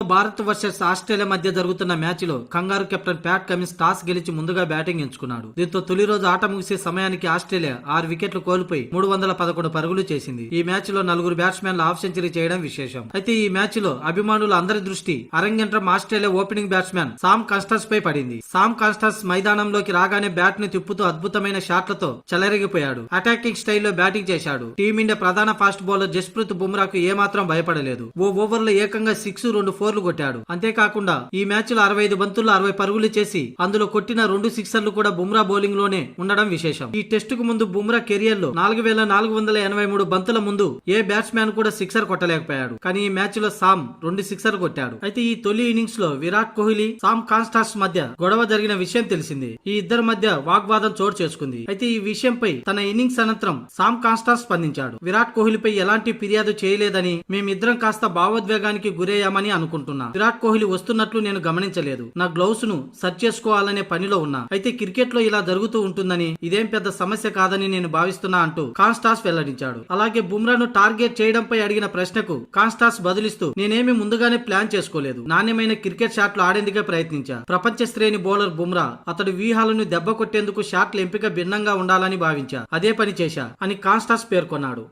Bharat versus Australia మధ్య జరుగుతున్న match లో కంగారు కెప్టెన్ ప్యాట్ కమిన్స్ టాస్ గెలిచి ముందుగా బ్యాటింగ్ ఎంచుకున్నాడు. దీంతో తొలి రోజు ఆట ముగిసే సమయానికి ఆస్ట్రేలియా 6 వికెట్లు కోల్పోయి 311 పరుగులు చేసింది. ఈ మ్యాచ్ లో 4 బ్యాట్స్మెన్లు హాఫ్ సెంచరీ చేయడం విశేషం. అయితే ఈ మ్యాచ్ లో అభిమానుల అందరి దృష్టి అరంగేట్రం ఆస్ట్రేలియా ఓపెనింగ్ బ్యాట్స్మెన్ సామ్ కాన్స్టన్స్ పై పడింది. సామ్ కాన్స్టన్స్ మైదానంలోకి రాగానే బ్యాట్ ని తిప్పుతూ అద్భుతమైన షాట్లతో చెలరేగిపోయాడు. అటాకింగ్ స్టైల్లో బ్యాటింగ్ చేశాడు. టీమిండియా ప్రధాన ఫాస్ట్ బౌలర్ జస్ప్రీత్ బుమ్రాకు ఏమాత్రం భయపడలేదు. ఓ ఓవర్ లో ఏకంగా 6, 2 4 కొట్టాడు. అంతేకాకుండా ఈ మ్యాచ్ లో 65 బంతుల్లో 60 పరుగులు చేసి అందులో కొట్టిన 2 సిక్సర్లు కూడా బుమ్రా బౌలింగ్ లోనే ఉండడం విశేషం. ఈ టెస్ట్ కు ముందు బుమ్రా కెరియర్ లో 4483 బంతుల ముందు ఏ బ్యాట్స్మెన్ కూడా సిక్సర్ కొట్టలేకపోయాడు. కానీ ఈ మ్యాచ్ లో సామ్ 2 సిక్సర్ కొట్టాడు. అయితే ఈ తొలి ఇన్నింగ్స్ లో విరాట్ కోహ్లీ, సామ్ కాన్స్టన్స్ మధ్య గొడవ జరిగిన విషయం తెలిసింది. ఈ ఇద్దరి మధ్య వాగ్వాదం చోటు చేసుకుంది. అయితే ఈ విషయంపై తన ఇన్నింగ్స్ అనంతరం సామ్ కాన్స్టన్స్ స్పందించాడు. విరాట్ కోహ్లీపై ఎలాంటి ఫిర్యాదు చేయలేదని, మేమిద్దరం కాస్త భావోద్వేగానికి గురయ్యామని అనుకుంటున్నా. విరాట్ కోహ్లీ వస్తున్నట్లు నేను గమనించలేదు. నా గ్లౌస్ ను సర్చ్ చేసుకోవాలనే పనిలో ఉన్నా. అయితే క్రికెట్ లో ఇలా జరుగుతూ ఉంటుందని, ఇదేం పెద్ద సమస్య కాదని నేను భావిస్తున్నా అంటూ కాన్స్టాస్ వెల్లడించాడు. అలాగే బుమ్రాను టార్గెట్ చేయడంపై అడిగిన ప్రశ్నకు కాన్స్టాస్ బదులిస్తూ, నేనేమి ముందుగానే ప్లాన్ చేసుకోలేదు. నాణ్యమైన క్రికెట్ షాట్లు ఆడేందుకే ప్రయత్నించా. ప్రపంచ శ్రేణి బౌలర్ బుమ్రా, అతడి వ్యూహాలను దెబ్బ కొట్టేందుకు షాట్ల ఎంపిక భిన్నంగా ఉండాలని భావించా. అదే పని చేశా అని కాన్స్టాస్ పేర్కొన్నాడు.